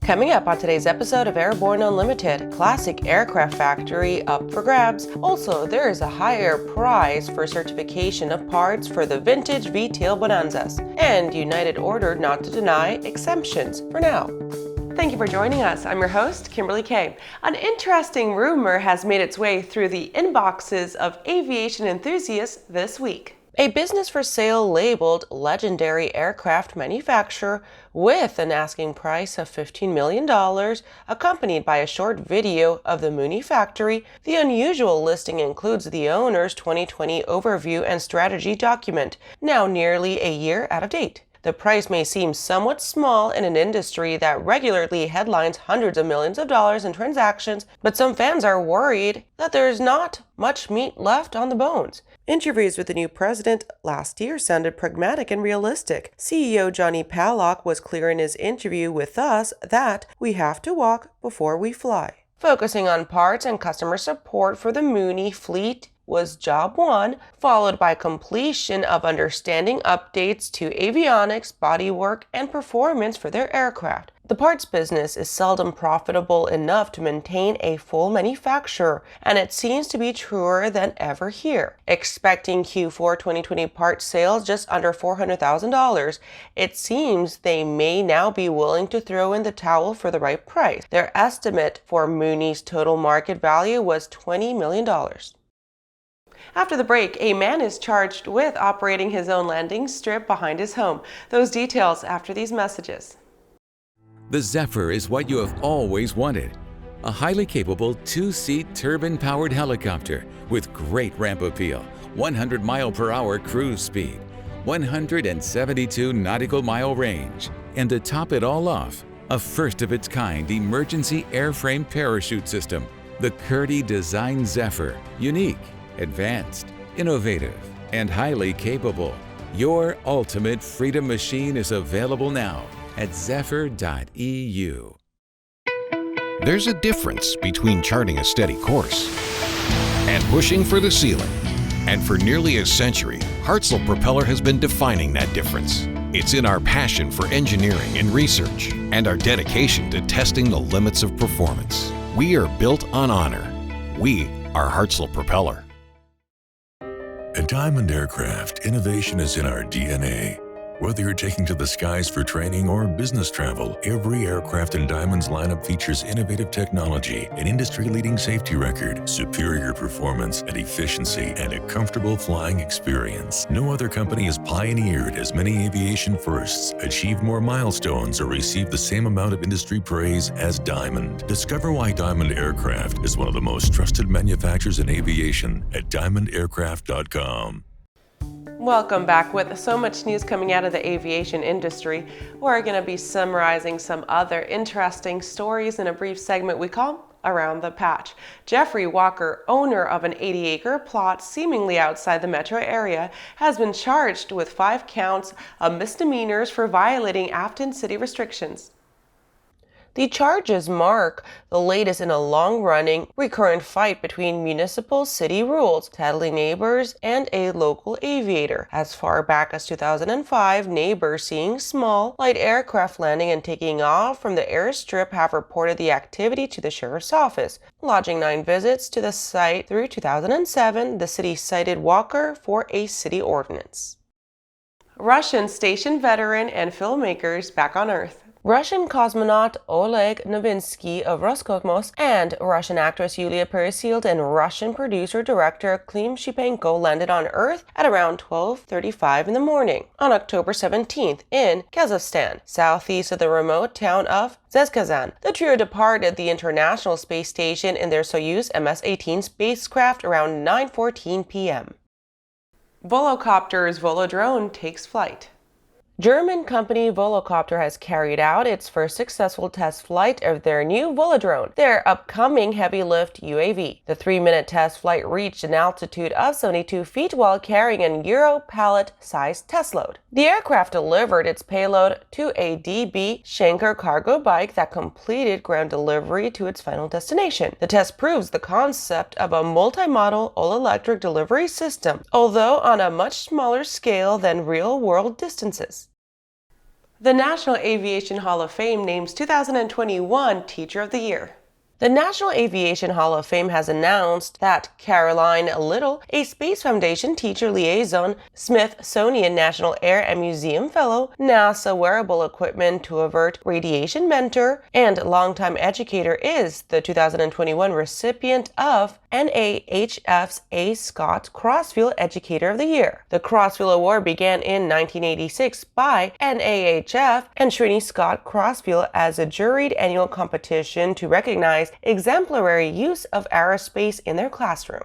Coming up on today's episode of Airborne Unlimited, classic aircraft factory up for grabs. Also, there is a higher prize for certification of parts for the vintage V-Tail Bonanzas. And United ordered not to deny exemptions for now. Thank you for joining us. I'm your host, Kimberly Kay. An interesting rumor has made its way through the inboxes of aviation enthusiasts this week. A business for sale labeled legendary aircraft manufacturer with an asking price of $15 million, accompanied by a short video of the Mooney factory. The unusual listing includes the owner's 2020 overview and strategy document, now nearly a year out of date. The price may seem somewhat small in an industry that regularly headlines hundreds of millions of dollars in transactions, but some fans are worried that there's not much meat left on the bones. Interviews with the new president last year sounded pragmatic and realistic. CEO Jonny Pollack was clear in his interview with us that we have to walk before we fly. Focusing on parts and customer support for the Mooney fleet was job one, followed by completion of understanding updates to avionics, bodywork, and performance for their aircraft. The parts business is seldom profitable enough to maintain a full manufacturer, and it seems to be truer than ever here. Expecting Q4 2020 part sales just under $400,000, it seems they may now be willing to throw in the towel for the right price. Their estimate for Mooney's total market value was $20 million. After the break, a man is charged with operating his own landing strip behind his home. Those details after these messages. The Zephyr is what you have always wanted. A highly capable two-seat turbine-powered helicopter with great ramp appeal, 100-mile-per-hour cruise speed, 172 nautical mile range, and to top it all off, a first-of-its-kind emergency airframe parachute system. The Curdy-designed Zephyr, unique, advanced, innovative, and highly capable. Your ultimate freedom machine is available now at zephyr.eu. There's a difference between charting a steady course and pushing for the ceiling. And for nearly a century, Hartzell Propeller has been defining that difference. It's in our passion for engineering and research and our dedication to testing the limits of performance. We are built on honor. We are Hartzell Propeller. At Diamond Aircraft, innovation is in our DNA. Whether you're taking to the skies for training or business travel, every aircraft in Diamond's lineup features innovative technology, an industry-leading safety record, superior performance and efficiency, and a comfortable flying experience. No other company has pioneered as many aviation firsts, achieved more milestones, or received the same amount of industry praise as Diamond. Discover why Diamond Aircraft is one of the most trusted manufacturers in aviation at diamondaircraft.com. Welcome back. With so much news coming out of the aviation industry, we're going to be summarizing some other interesting stories in a brief segment we call Around the Patch. Jeffrey Walker, owner of an 80-acre plot seemingly outside the metro area, has been charged with 5 counts of misdemeanors for violating Afton city restrictions. The charges mark the latest in a long-running, recurrent fight between municipal city rules, tattling neighbors, and a local aviator. As far back as 2005, neighbors seeing small, light aircraft landing and taking off from the airstrip have reported the activity to the sheriff's office. Lodging 9 visits to the site through 2007, the city cited Walker for a city ordinance. Russian station veteran and filmmakers back on Earth. Russian cosmonaut Oleg Novinsky of Roscosmos and Russian actress Yulia Peresild and Russian producer-director Klim Shipenko landed on Earth at around 12:35 in the morning on October 17th in Kazakhstan, southeast of the remote town of Zhezkazgan. The trio departed the International Space Station in their Soyuz MS-18 spacecraft around 9:14 p.m. Volocopter's VoloDrone takes flight. German company Volocopter has carried out its first successful test flight of their new VoloDrone, their upcoming heavy-lift UAV. The 3-minute test flight reached an altitude of 72 feet while carrying an Euro pallet-sized test load. The aircraft delivered its payload to a DB Schenker cargo bike that completed ground delivery to its final destination. The test proves the concept of a multi-modal all-electric delivery system, although on a much smaller scale than real-world distances. The National Aviation Hall of Fame names 2021 Teacher of the Year. The National Aviation Hall of Fame has announced that Caroline Little, a Space Foundation teacher liaison, Smithsonian National Air and Museum Fellow, NASA Wearable Equipment to Avert Radiation mentor, and longtime educator, is the 2021 recipient of NAHF's A. Scott Crossfield Educator of the Year. The Crossfield Award began in 1986 by NAHF and Trini Scott Crossfield as a juried annual competition to recognize exemplary use of aerospace in their classroom.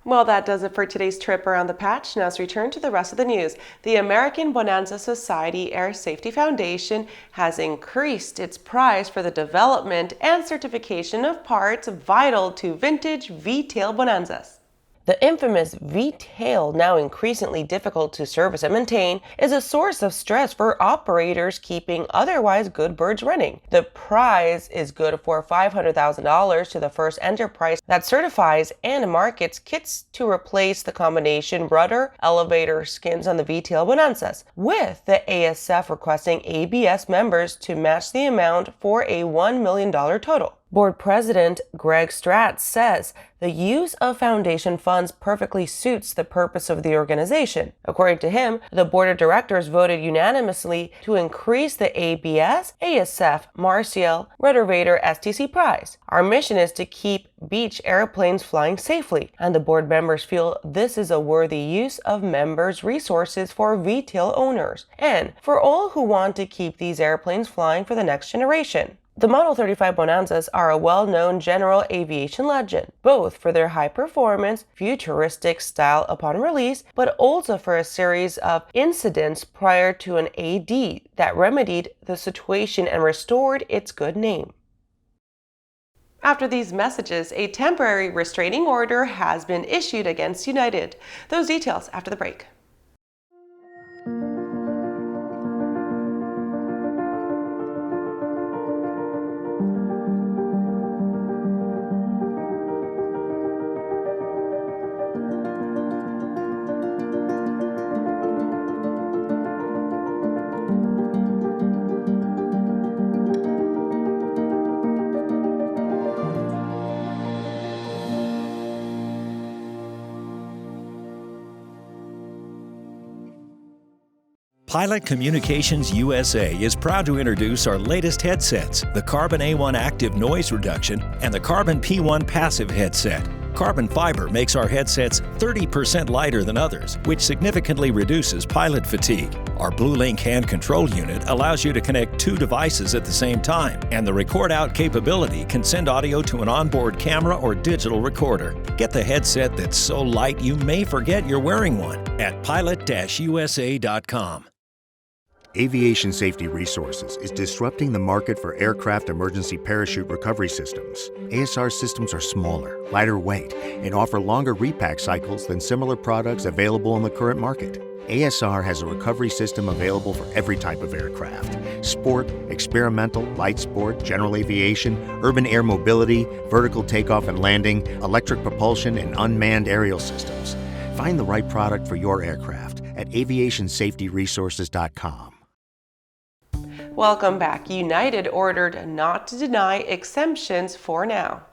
Well, that does it for today's trip around the patch. Now let's return to the rest of the news. The American Bonanza Society Air Safety Foundation has increased its prize for the development and certification of parts vital to vintage V-Tail Bonanzas. The infamous V-tail, now increasingly difficult to service and maintain, is a source of stress for operators keeping otherwise good birds running. The prize is good for $500,000 to the first enterprise that certifies and markets kits to replace the combination rudder elevator skins on the V-Tail Bonanzas, with the ASF requesting ABS members to match the amount for a $1 million total. Board President Greg Stratz says the use of foundation funds perfectly suits the purpose of the organization. According to him, the board of directors voted unanimously to increase the ABS, ASF, Marcial, Ruddervator STC prize. Our mission is to keep beach airplanes flying safely, and the board members feel this is a worthy use of members' resources for V-tail owners and for all who want to keep these airplanes flying for the next generation. The Model 35 Bonanzas are a well-known general aviation legend, both for their high-performance, futuristic style upon release, but also for a series of incidents prior to an AD that remedied the situation and restored its good name. After these messages, a temporary restraining order has been issued against United. Those details after the break. Pilot Communications USA is proud to introduce our latest headsets, the Carbon A1 Active Noise Reduction and the Carbon P1 Passive headset. Carbon fiber makes our headsets 30% lighter than others, which significantly reduces pilot fatigue. Our BlueLink hand control unit allows you to connect two devices at the same time, and the record out capability can send audio to an onboard camera or digital recorder. Get the headset that's so light you may forget you're wearing one at pilot-usa.com. Aviation Safety Resources is disrupting the market for aircraft emergency parachute recovery systems. ASR systems are smaller, lighter weight, and offer longer repack cycles than similar products available in the current market. ASR has a recovery system available for every type of aircraft: sport, experimental, light sport, general aviation, urban air mobility, vertical takeoff and landing, electric propulsion, and unmanned aerial systems. Find the right product for your aircraft at aviationsafetyresources.com. Welcome back. United ordered not to deny exemptions for now.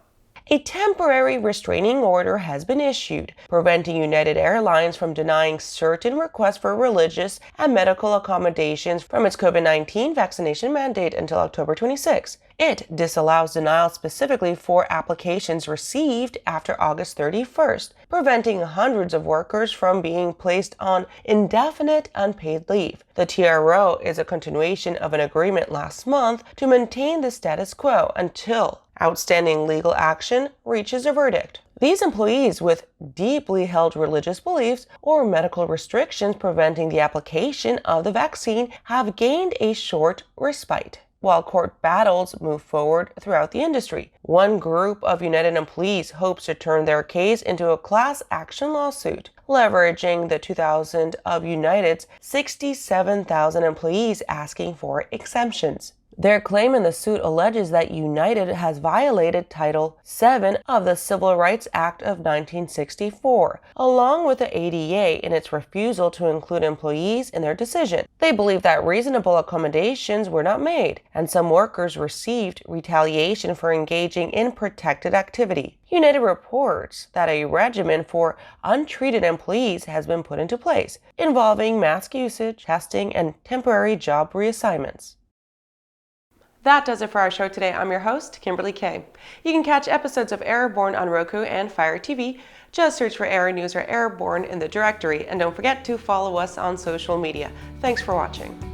A temporary restraining order has been issued, preventing United Airlines from denying certain requests for religious and medical accommodations from its COVID-19 vaccination mandate until October 26. It disallows denial specifically for applications received after August 31st, preventing hundreds of workers from being placed on indefinite unpaid leave. The TRO is a continuation of an agreement last month to maintain the status quo until outstanding legal action reaches a verdict. These employees with deeply held religious beliefs or medical restrictions preventing the application of the vaccine have gained a short respite, while court battles move forward throughout the industry. One group of United employees hopes to turn their case into a class action lawsuit, leveraging the 2,000 of United's 67,000 employees asking for exemptions. Their claim in the suit alleges that United has violated Title VII of the Civil Rights Act of 1964, along with the ADA in its refusal to include employees in their decision. They believe that reasonable accommodations were not made, and some workers received retaliation for engaging in protected activity. United reports that a regimen for untreated employees has been put into place, involving mask usage, testing, and temporary job reassignments. That does it for our show today. I'm your host, Kimberly Kay. You can catch episodes of Airborne on Roku and Fire TV. Just search for Aero-News or Airborne in the directory, and don't forget to follow us on social media. Thanks for watching.